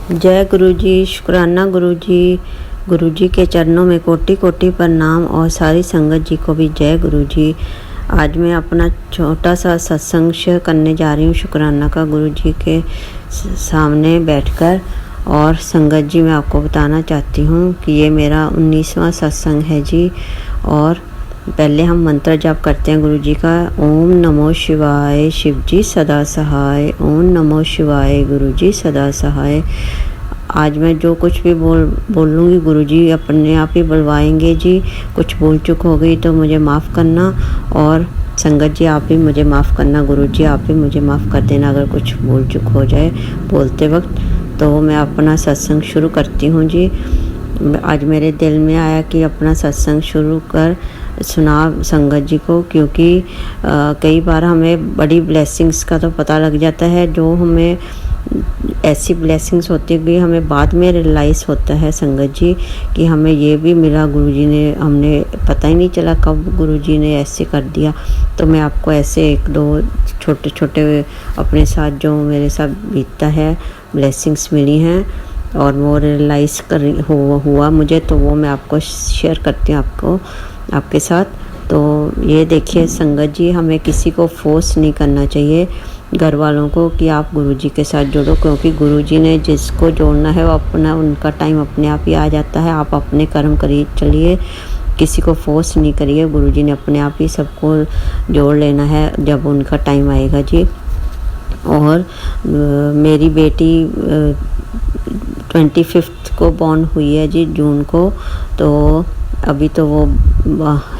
जय गुरु जी। शुक्राना गुरु जी। गुरु जी के चरणों में कोटि कोटि प्रणाम और सारी संगत जी को भी जय गुरु जी। आज मैं अपना छोटा सा सत्संग शेयर करने जा रही हूँ शुक्राना का गुरु जी के सामने बैठकर। और संगत जी मैं आपको बताना चाहती हूँ कि ये मेरा 19वां सत्संग है जी। और पहले हम मंत्र जाप करते हैं गुरु जी का। ओम नमो शिवाय शिव जी सदा सहाय। ओम नमो शिवाय गुरु जी सदा सहाय। आज मैं जो कुछ भी बोलूँगी गुरु जी अपने आप ही बुलवाएंगे जी। कुछ भूल चूक हो गई तो मुझे माफ़ करना, और संगत जी आप भी मुझे माफ़ करना। गुरु जी आप भी मुझे माफ़ कर देना अगर कुछ भूल चूक हो जाए बोलते वक्त। तो मैं अपना सत्संग शुरू करती हूँ जी। आज मेरे दिल में आया कि अपना सत्संग शुरू कर सुना संगत जी को, क्योंकि कई बार हमें बड़ी ब्लेसिंग्स का तो पता लग जाता है, जो हमें ऐसी ब्लेसिंग्स होती है कि हमें बाद में रियलाइज़ होता है संगत जी कि हमें ये भी मिला गुरुजी ने, हमने पता ही नहीं चला कब गुरुजी ने ऐसे कर दिया। तो मैं आपको ऐसे एक दो छोटे छोटे अपने साथ जो मेरे साथ बीतता है ब्लेसिंग्स मिली हैं और वो रियलाइज़ हुआ मुझे, तो वो मैं आपको शेयर करती हूँ आपके साथ। तो ये देखिए संगत जी, हमें किसी को फोर्स नहीं करना चाहिए घर वालों को कि आप गुरुजी के साथ जुड़ो, क्योंकि गुरुजी ने जिसको जोड़ना है वो उनका टाइम अपने आप ही आ जाता है। आप अपने कर्म करिए चलिए, किसी को फोर्स नहीं करिए। गुरुजी ने अपने आप ही सबको जोड़ लेना है जब उनका टाइम आएगा जी। और मेरी बेटी 25 को बॉर्न हुई है जी, जून को। तो अभी तो वो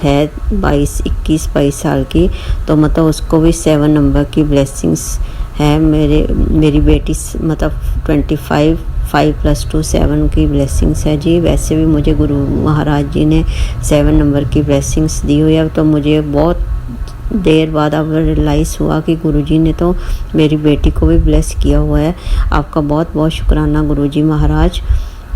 है 21-22 साल की, तो मतलब उसको भी 7 नंबर की ब्लेसिंग्स है। मेरी बेटी मतलब 25 5+2 7 की ब्लेसिंग्स है जी। वैसे भी मुझे गुरु महाराज जी ने 7 नंबर की ब्लेसिंग्स दी हुई है। तो मुझे बहुत देर बाद अब रियलाइज़ हुआ कि गुरुजी ने तो मेरी बेटी को भी ब्लेस किया हुआ है। आपका बहुत बहुत शुक्राना गुरुजी महाराज।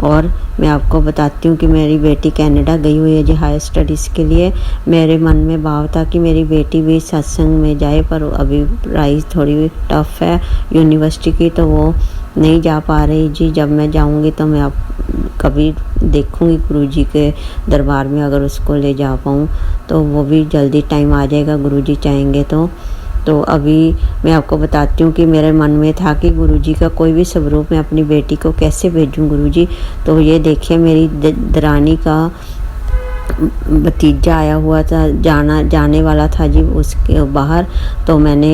और मैं आपको बताती हूँ कि मेरी बेटी कनाडा गई हुई है जी हायर स्टडीज़ के लिए। मेरे मन में भाव था कि मेरी बेटी भी सत्संग में जाए, पर अभी पढ़ाई थोड़ी टफ है यूनिवर्सिटी की, तो वो नहीं जा पा रही जी। जब मैं जाऊँगी तो मैं आप कभी देखूँगी गुरुजी के दरबार में, अगर उसको ले जा पाऊँ तो वो भी जल्दी टाइम आ जाएगा गुरुजी चाहेंगे तो अभी मैं आपको बताती हूँ कि मेरे मन में था कि गुरुजी का कोई भी स्वरूप मैं अपनी बेटी को कैसे भेजूँ गुरुजी। तो ये देखिए मेरी दरानी का भतीजा आया हुआ था, जाने वाला था जी उसके बाहर। तो मैंने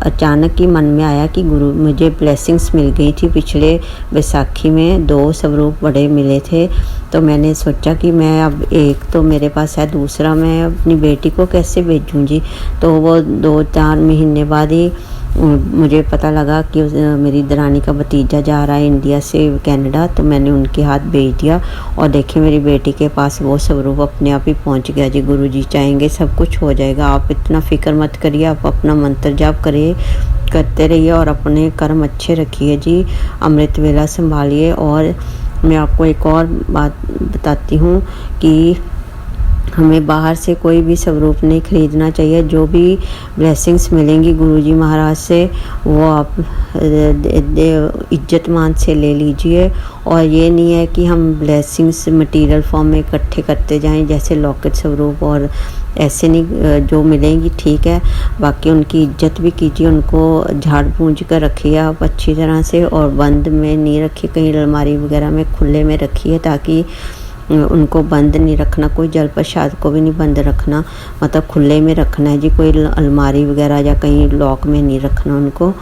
अचानक ही मन में आया कि गुरु मुझे ब्लेसिंग्स मिल गई थी पिछले बैसाखी में, 2 स्वरूप बड़े मिले थे। तो मैंने सोचा कि मैं अब एक तो मेरे पास है, दूसरा मैं अपनी बेटी को कैसे भेजूं जी। तो वो 2-4 महीने बाद ही मुझे पता लगा कि मेरी दरानी का भतीजा जा रहा है इंडिया से कनाडा। तो मैंने उनके हाथ भेज दिया और देखिए मेरी बेटी के पास वो स्वरूप अपने आप ही पहुंच गया जी। गुरुजी चाहेंगे सब कुछ हो जाएगा, आप इतना फिक्र मत करिए। आप अपना मंत्र जाप करते रहिए और अपने कर्म अच्छे रखिए जी। अमृत वेला संभालिए। और मैं आपको एक और बात बताती हूँ कि हमें बाहर से कोई भी स्वरूप नहीं खरीदना चाहिए। जो भी ब्लेसिंग्स मिलेंगी गुरुजी महाराज से वो आप इज्जत मान से ले लीजिए। और ये नहीं है कि हम ब्लेसिंग्स मटेरियल फॉर्म में इकट्ठे करते जाएं, जैसे लॉकेट स्वरूप और ऐसे नहीं। जो मिलेंगी ठीक है, बाकी उनकी इज्जत भी कीजिए, उनको झाड़ पूंज कर रखिए आप अच्छी तरह से, और बंद में नहीं रखिए, कहीं अलमारी वगैरह में खुले में रखिए, ताकि उनको बंद नहीं रखना। कोई जल प्रसाद को भी नहीं बंद रखना, मतलब खुले में रखना है जी। कोई अलमारी वगैरह या कहीं लॉक में नहीं रखना उनको।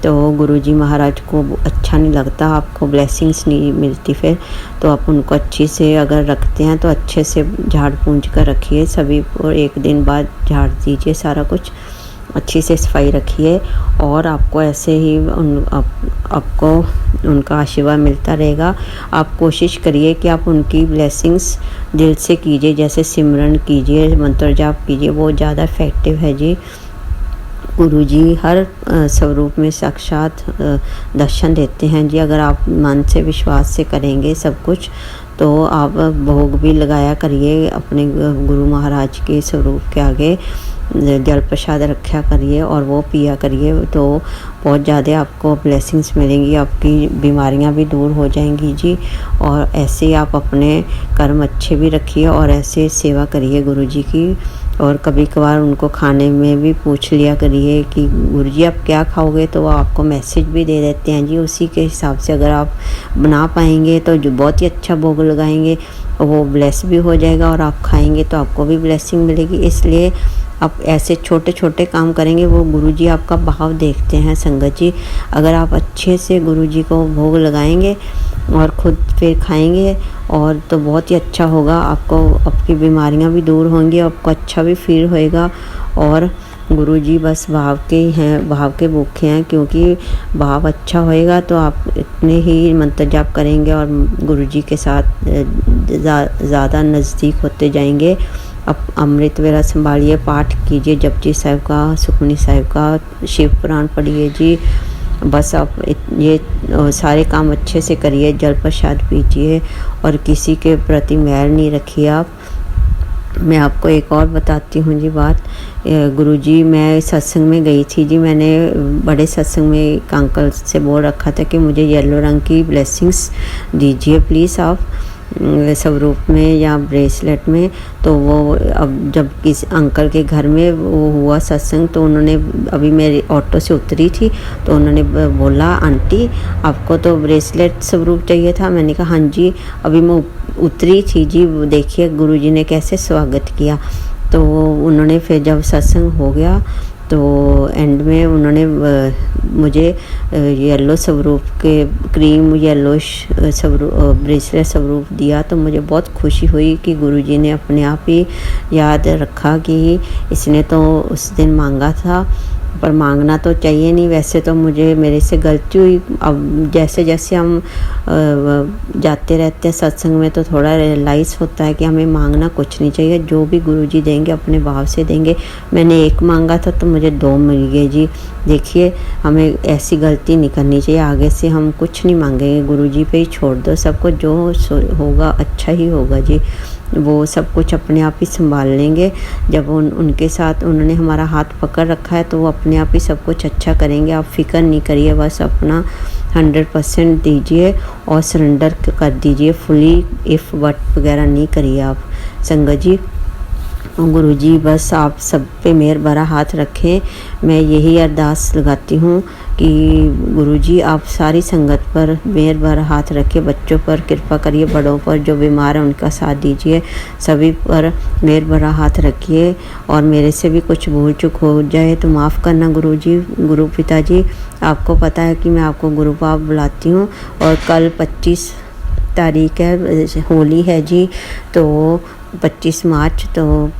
तो गुरुजी महाराज को अच्छा नहीं लगता, आपको ब्लेसिंग्स नहीं मिलती फिर। तो आप उनको अच्छी से अगर रखते हैं तो अच्छे से झाड़ पूंज कर रखिए सभी, और 1 दिन बाद झाड़ दीजिए सारा कुछ, अच्छी से सफाई रखिए। और आपको ऐसे ही आपको उनका आशीर्वाद मिलता रहेगा। आप कोशिश करिए कि आप उनकी ब्लेसिंग्स दिल से कीजिए, जैसे सिमरन कीजिए, मंत्र जाप कीजिए, वो ज़्यादा इफ़ेक्टिव है जी। गुरुजी हर स्वरूप में साक्षात दर्शन देते हैं जी। अगर आप मन से विश्वास से करेंगे सब कुछ, तो आप भोग भी लगाया करिए अपने गुरु महाराज के स्वरूप के आगे। जल प्रसाद रखा करिए और वो पिया करिए, तो बहुत ज़्यादा आपको ब्लेसिंग्स मिलेंगी, आपकी बीमारियां भी दूर हो जाएंगी जी। और ऐसे ही आप अपने कर्म अच्छे भी रखिए और ऐसे सेवा करिए गुरुजी की। और कभी कभार उनको खाने में भी पूछ लिया करिए कि गुरुजी आप क्या खाओगे, तो वो आपको मैसेज भी दे देते हैं जी। उसी के हिसाब से अगर आप बना पाएंगे तो जो बहुत ही अच्छा भोग लगाएंगे, वो ब्लेस भी हो जाएगा और आप खाएंगे तो आपको भी ब्लेसिंग मिलेगी। इसलिए आप ऐसे छोटे छोटे काम करेंगे, वो गुरुजी आपका भाव देखते हैं संगत जी। अगर आप अच्छे से गुरुजी को भोग लगाएंगे और ख़ुद फिर खाएंगे और तो बहुत ही अच्छा होगा, आपको आपकी बीमारियां भी दूर होंगी, आपको अच्छा भी फील होएगा। और गुरुजी बस भाव के ही हैं, भाव के भूखे हैं, क्योंकि भाव अच्छा होएगा तो आप इतने ही मंत्र जाप करेंगे और गुरुजी के साथ ज़्यादा नज़दीक होते जाएंगे। अब अमृत वेला संभालिए, पाठ कीजिए जपजी साहिब का, सुखमनी साहिब का, शिव पुराण पढ़िए जी। बस आप ये सारे काम अच्छे से करिए, जल प्रसाद पीजिए और किसी के प्रति मैल नहीं रखिए आप। मैं आपको एक और बताती हूँ जी बात। गुरुजी मैं सत्संग में गई थी जी, मैंने बड़े सत्संग में एक अंकल से बोल रखा था कि मुझे येलो रंग की ब्लेसिंग्स दीजिए प्लीज़ आप, स्वरूप में या ब्रेसलेट में। तो वो अब जब किस अंकल के घर में वो हुआ सत्संग, तो उन्होंने, अभी मेरी ऑटो से उतरी थी तो उन्होंने बोला आंटी आपको तो ब्रेसलेट स्वरूप चाहिए था। मैंने कहा हाँ जी, अभी मैं उतरी थी जी, देखिए गुरुजी ने कैसे स्वागत किया। तो उन्होंने फिर जब सत्संग हो गया तो एंड में उन्होंने मुझे येलो स्वरूप के क्रीम येलो स्वरूप ब्रेसलेट स्वरूप दिया। तो मुझे बहुत खुशी हुई कि गुरुजी ने अपने आप ही याद रखा कि इसने तो उस दिन मांगा था, पर मांगना तो चाहिए नहीं। वैसे तो मुझे मेरे से गलती हुई। अब जैसे जैसे हम जाते रहते हैं सत्संग में तो थोड़ा रियलाइज़ होता है कि हमें मांगना कुछ नहीं चाहिए, जो भी गुरुजी देंगे अपने भाव से देंगे। मैंने एक मांगा था तो मुझे 2 मिल गए जी। देखिए हमें ऐसी गलती नहीं करनी चाहिए, आगे से हम कुछ नहीं मांगेंगे, गुरुजी पे ही छोड़ दो सबको, जो होगा अच्छा ही होगा जी। वो सब कुछ अपने आप ही संभाल लेंगे। जब उनके साथ उन्होंने हमारा हाथ पकड़ रखा है तो वो अपने आप ही सब कुछ अच्छा करेंगे। आप फिक्र नहीं करिए, बस अपना 100% दीजिए और सरेंडर कर दीजिए फुली, इफ़ वट वगैरह नहीं करिए आप संगत जी। गुरुजी बस आप सब पे मेहर भरा हाथ रखें। मैं यही अरदास लगाती हूँ कि गुरुजी आप सारी संगत पर मेहर भरा हाथ रखें, बच्चों पर कृपा करिए, बड़ों पर जो बीमार हैं उनका साथ दीजिए, सभी पर मेहर भरा हाथ रखिए। और मेरे से भी कुछ भूल चूक हो जाए तो माफ़ करना गुरुजी, गुरु पिताजी। आपको पता है कि मैं आपको गुरु बाप बुलाती हूँ। और कल 25 तारीख है, होली है जी। तो 25 मार्च, तो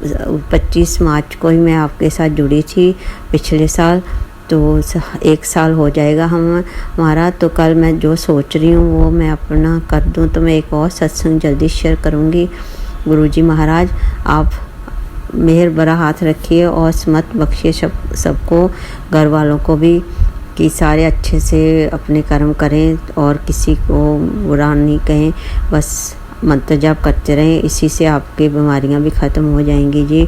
25 मार्च को ही मैं आपके साथ जुड़ी थी पिछले साल, तो 1 साल हो जाएगा हमारा। तो कल मैं जो सोच रही हूँ वो मैं अपना कर दूँ, तो मैं एक और सत्संग जल्दी शेयर करूँगी। गुरुजी महाराज आप मेहर भरा हाथ रखिए और समत बख्शिए सबको, घर वालों को भी, कि सारे अच्छे से अपने कर्म करें और किसी को बुरा नहीं कहें, बस मंत्र जाप करते रहें। इसी से आपकी बीमारियां भी ख़त्म हो जाएंगी जी।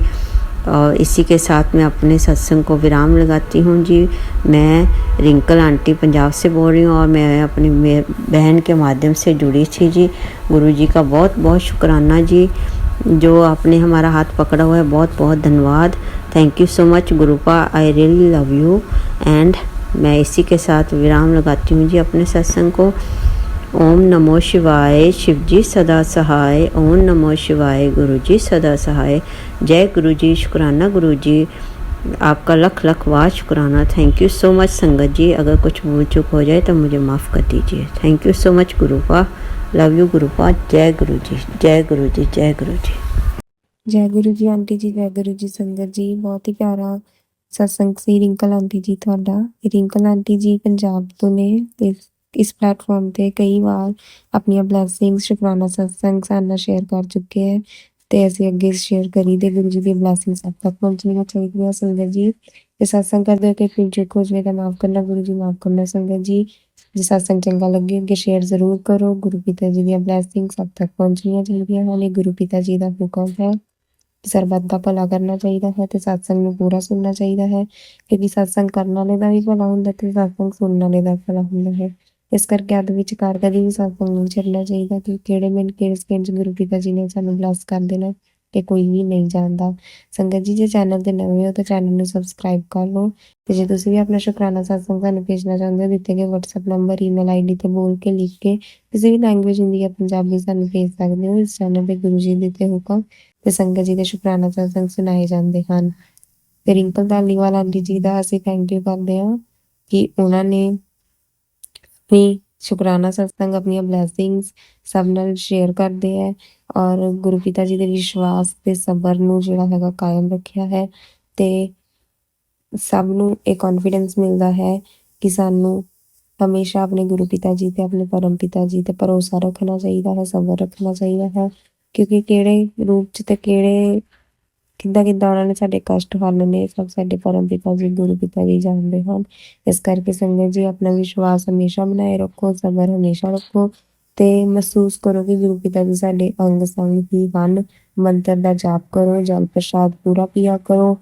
और इसी के साथ मैं अपने सत्संग को विराम लगाती हूँ जी। मैं रिंकल आंटी पंजाब से बोल रही हूँ और मैं अपनी बहन के माध्यम से जुड़ी थी जी। गुरुजी का बहुत बहुत शुक्राना जी, जो आपने हमारा हाथ पकड़ा हुआ है, बहुत बहुत धन्यवाद। Thank you so much गुरुपा, I really love you. And मैं इसी के साथ विराम लगाती हूँ जी अपने सत्संग को। ओम नमो शिवाय, शिवजी सदा सहाय। ओम नमो शिवाय, गुरुजी सदा सहाय। जय गुरुजी, शुक्राना गुरुजी, आपका लख लख वार शुक्राना। थैंक यू सो मच संगत जी, अगर कुछ भूल चूक हो जाए तो मुझे माफ़ कर दीजिए। Thank you so much Gurupa, love you Gurupa. जय गुरुजी, जय गुरुजी, जय गुरुजी। जय गुरु जी आंटी जी, जय गुरु जी संगत जी। बहुत ही प्यारा सत्संग ਸੀ ਰਿੰਕਲ ਆਂਟੀ ਜੀ ਤੁਹਾਡਾ। ਰਿੰਕਲ ਆਂਟੀ ਜੀ ਪੰਜਾਬ ਤੋਂ ਨੇ ਤੇ ਇਸ ਪਲੇਟਫਾਰਮ ਤੇ ਕਈ ਵਾਰ ਆਪਣੀਆਂ ਬਲੇਸਿੰਗਸ ਸ਼ੁਕਰਾਨਾ ਸਤਸੰਗ ਸਾਡੇ ਨਾਲ ਸ਼ੇਅਰ ਕਰ ਚੁੱਕੇ ਹੈ ਤੇ ਅਸੀਂ ਅੱਗੇ ਸ਼ੇਅਰ ਕਰੀ ਤੇ ਗੁਰੂ ਜੀ ਦੀ ਬਲੇਸਿੰਗਸ ਸਭ ਤੱਕ ਪਹੁੰਚਣੀਆਂ ਚਾਹੀਦੀਆਂ ਸੰਗਤ ਜੀ। ਤੇ ਸਤਸੰਗ ਕਰਦੇ ਹੋ ਕਿ ਫਿਰ ਜੇ ਕੁਝ ਵੀ ਤਾਂ ਮਾਫ ਕਰਨਾ ਗੁਰੂ ਜੀ, ਮਾਫ ਕਰਨਾ ਸੰਗਤ ਜੀ। ਜੇ ਸਤਸੰਗ ਚੰਗਾ ਲੱਗੇ ਅੱਗੇ ਸ਼ੇਅਰ ਜ਼ਰੂਰ ਕਰੋ। ਗੁਰੂ ਪਿਤਾ ਜੀ ਦੀਆਂ ਬਲੇਸਿੰਗਸ ਸਭ ਤੱਕ ਪਹੁੰਚਣੀਆਂ ਚਾਹੀਦੀਆਂ ਹਨ। ਇਹ ਗੁਰੂ ਪਿਤਾ ਜੀ ਦਾ ਹੁਕਮ ਹੈ। ਸਰਬੱਤ ਦਾ ਭਲਾ ਕਰਨਾ ਚਾਹੀਦਾ ਹੈ ਤੇ ਸਤਸੰਗ ਨੂੰ ਪੂਰਾ ਸੁਣਨਾ ਚਾਹੀਦਾ ਹੈ, ਕਿਉਂਕਿ ਸਤਸੰਗ ਕਰਨ ਵਾਲੇ ਦਾ ਵੀ ਭਲਾ ਹੁੰਦਾ ਤੇ ਸਤਸੰਗ ਸੁਣਨ ਵਾਲੇ ਦਾ ਭਲਾ ਹੁੰਦਾ ਹੈ। ਇਸ ਕਰਕੇ ਅੱਧ ਵਿਚਕਾਰ ਕਦੀ ਵੀ ਸਤਸੰਗ ਨਹੀਂ ਛੱਡਣਾ ਚਾਹੀਦਾ, ਕਿ ਕਿਹੜੇ ਮਿੰਟ ਕਿਹੜੇ ਸਕਿੰਟ 'ਚ ਗੁਰੂ ਪਿਤਾ ਜੀ ਨੇ ਸਾਨੂੰ ਬਲੈਸ ਕਰ ਦੇਣਾ ਤੇ ਕੋਈ ਵੀ ਨਹੀਂ ਜਾਣਦਾ। ਸੰਗਤ ਜੀ, ਜੇ ਚੈਨਲ ਤੇ ਨਵੇਂ ਹੋ ਤਾਂ ਚੈਨਲ ਨੂੰ ਸਬਸਕ੍ਰਾਈਬ ਕਰ ਲਓ, ਤੇ ਜੇ ਤੁਸੀਂ ਵੀ ਆਪਣਾ ਸ਼ੁਕਰਾਨਾ ਸਤਸੰਗ ਸਾਨੂੰ ਭੇਜਣਾ ਚਾਹੁੰਦੇ ਹੋ, ਦਿੱਤੇ ਗਏ WhatsApp ਨੰਬਰ, ਈਮੇਲ ID ਤੇ ਬੋਲ ਕੇ ਲਿਖ ਕੇ ਕਿਸੇ ਵੀ ਲੈਂਗੁਏਜ ਹੁੰਦੀ ਹੈ ਪੰਜਾਬੀ ਸਾਨੂੰ ਭੇਜ ਸਕਦੇ ਹੋ। ਇਸ ਚੈਨਲ ਤੇ ਗੁਰੂ ਜੀ ਦਿੱਤੇ ਹੁਕਮ ਤੇ ਸੰਗਤ ਜੀ ਦੇ ਸ਼ੁਕਰਾਨਾ ਸਤਸੰਗ ਸੁਣਾਏ ਜਾਂਦੇ ਹਨ। ਤੇ ਰਿੰਕਲ ਧਾਲੀਵਾਲ ਆਂਟੀ ਜੀ ਦਾ ਅਸੀਂ ਥੈਂਕ ਯੂ ਕਰਦੇ ਹਾਂ ਕਿ ਉਹਨਾਂ ਨੇ ਆਪਣੀ ਸ਼ੁਕਰਾਨਾ ਸਤਸੰਗ, ਆਪਣੀਆਂ ਬਲੈਸਿੰਗਸ ਸਭ ਨਾਲ ਸ਼ੇਅਰ ਕਰਦੇ ਹੈ ਔਰ ਗੁਰੂ ਪਿਤਾ ਜੀ ਦੇ ਵਿਸ਼ਵਾਸ ਤੇ ਸਬਰ ਨੂੰ ਜਿਹੜਾ ਹੈਗਾ ਕਾਇਮ ਰੱਖਿਆ ਹੈ, ਤੇ ਸਭ ਨੂੰ ਇਹ ਕੌਨਫੀਡੈਂਸ ਮਿਲਦਾ ਹੈ ਕਿ ਸਾਨੂੰ ਹਮੇਸ਼ਾ ਆਪਣੇ ਗੁਰੂ ਪਿਤਾ ਜੀ ਤੇ ਆਪਣੇ ਪਰਮ ਪਿਤਾ ਜੀ ਤੇ ਭਰੋਸਾ ਰੱਖਣਾ ਚਾਹੀਦਾ ਹੈ, ਸਬਰ ਰੱਖਣਾ ਚਾਹੀਦਾ ਹੈ, ਕਿਉਂਕਿ ਕਿਹੜੇ ਰੂਪ 'ਚ ਤੇ ਕਿੱਦਾਂ ਉਹਨਾਂ ਨੇ ਸਾਡੇ ਕਸ਼ਟ ਹਰਨੇ ਸਭ ਸਾਡੇ ਪਰਮ ਪਿਤਾ ਜੀ, ਗੁਰੂ ਪਿਤਾ ਜੀ ਜਾਣਦੇ ਹਨ। ਇਸ ਕਰਕੇ ਸੰਗਤ ਜੀ, ਆਪਣਾ ਵਿਸ਼ਵਾਸ ਹਮੇਸ਼ਾ ਬਣਾਏ ਰੱਖੋ, ਸਬਰ ਹਮੇਸ਼ਾ ਰੱਖੋ ਤੇ ਮਹਿਸੂਸ ਕਰੋ ਕਿ ਗੁਰੂ ਪਿਤਾ ਜੀ ਸਾਡੇ ਅੰਗ ਸੰਗ ਹੀ ਹਨ। ਮੰਤਰ ਦਾ ਜਾਪ ਕਰੋ, ਜਲ ਪ੍ਰਸ਼ਾਦ ਪੂਰਾ ਪੀਆ ਕਰੋ,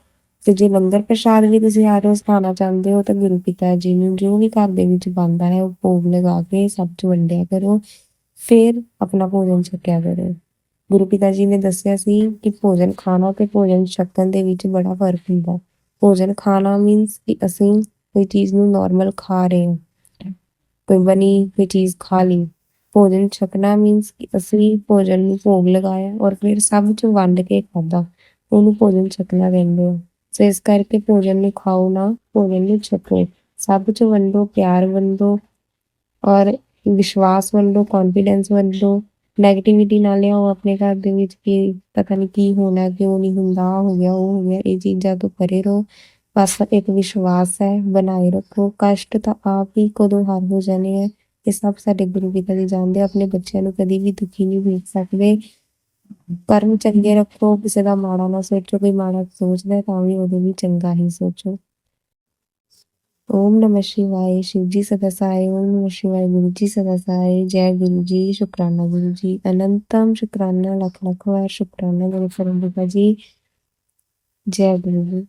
ਤੇ ਜੇ ਲੰਗਰ ਪ੍ਰਸ਼ਾਦ ਵੀ ਤੁਸੀਂ ਹਰ ਰੋਜ਼ ਖਾਣਾ ਚਾਹੁੰਦੇ ਹੋ ਤਾਂ ਗੁਰੂ ਪਿਤਾ ਜੀ ਨੂੰ ਜੋ ਵੀ ਘਰ ਦੇ ਵਿੱਚ ਬਣਦਾ ਹੈ ਉਹ ਭੋਗ ਲਗਾ ਕੇ ਸਭ 'ਚ ਵੰਡਿਆ ਕਰੋ, ਫਿਰ ਆਪਣਾ ਭੋਜਨ ਛਕਿਆ ਕਰੋ। ਗੁਰੂ ਪਿਤਾ ਜੀ ਨੇ ਦੱਸਿਆ ਸੀ ਕਿ ਭੋਜਨ ਖਾਣਾ ਤੇ ਭੋਜਨ ਛਕਣ ਦੇ ਵਿੱਚ ਬੜਾ ਫਰਕ ਹੁੰਦਾ। ਭੋਜਨ ਖਾਣਾ ਮੀਨਸ ਕਿ ਅਸੀਂ ਕੋਈ ਚੀਜ਼ ਨੂੰ ਨੋਰਮਲ ਖਾ ਰਹੇ ਹਾਂ, ਕੋਈ ਬਣੀ ਕੋਈ ਚੀਜ਼ ਖਾ ਲਈ। ਭੋਜਨ ਛਕਣਾ ਮੀਨਸ ਕਿ ਅਸੀਂ ਭੋਜਨ ਨੂੰ ਭੋਗ ਲਗਾਇਆ ਔਰ ਫਿਰ ਸਭ 'ਚ ਵੰਡ ਕੇ ਖਾਧਾ, ਉਹਨੂੰ ਭੋਜਨ ਛਕਣਾ ਕਹਿੰਦੇ ਆ। ਸੋ ਇਸ ਕਰਕੇ ਭੋਜਨ ਨੂੰ ਖਾਓ ਨਾ, ਭੋਜਨ ਨੂੰ ਛਕੋ, ਸਭ 'ਚ ਵੰਡੋ, ਪਿਆਰ ਵੰਡੋ ਔਰ ਵਿਸ਼ਵਾਸ ਵੰਡੋ, ਕੌਨਫੀਡੈਂਸ ਵੰਡੋ। ਨੈਗੇਟਿਵਿਟੀ ਨਾ ਲਿਆਓ ਆਪਣੇ ਘਰ ਦੇ ਵਿੱਚ ਕਿ ਪਤਾ ਨਹੀਂ ਕੀ ਹੋਣਾ, ਕਿਉਂ ਨਹੀਂ ਹੁੰਦਾ, ਆਹ ਹੋ ਗਿਆ, ਉਹ ਹੋ ਗਿਆ। ਇਹ ਚੀਜ਼ਾਂ ਤੋਂ ਪਰੇ ਰਹੋ, ਬਸ ਇੱਕ ਵਿਸ਼ਵਾਸ ਹੈ ਬਣਾਏ ਰੱਖੋ। ਕਸ਼ਟ ਤਾਂ ਆਪ ਹੀ ਕਦੋਂ ਹਰ ਹੋ ਜਾਣੇ ਹੈ, ਇਹ ਸਭ ਸਾਡੇ ਗੁਰੂ ਪਿਤਾ ਜੀ ਜਾਣਦੇ ਆ। ਆਪਣੇ ਬੱਚਿਆਂ ਨੂੰ ਕਦੀ ਵੀ ਦੁਖੀ ਨਹੀਂ ਵੇਖ ਸਕਦੇ। ਕਰਮ ਚੰਗੇ ਰੱਖੋ, ਕਿਸੇ ਦਾ ਮਾੜਾ ਨਾ ਸੋਚੋ, ਕੋਈ ਮਾੜਾ ਸੋਚਦਾ ਤਾਂ ਵੀ ਉਹਦੇ ਲਈ ਚੰਗਾ ਹੀ ਸੋਚੋ। ਓਮ ਨਮः शिवाय। शिव जी सदा सहाय। ओम नमः शिवाय। गुरु जी सदा सहाय। जय गुरु जी। शुक्राना गुरु जी, अनंतम शुक्राना, लख लख बार शुक्राना गुरु परम पिता जी। जय गुरु जी।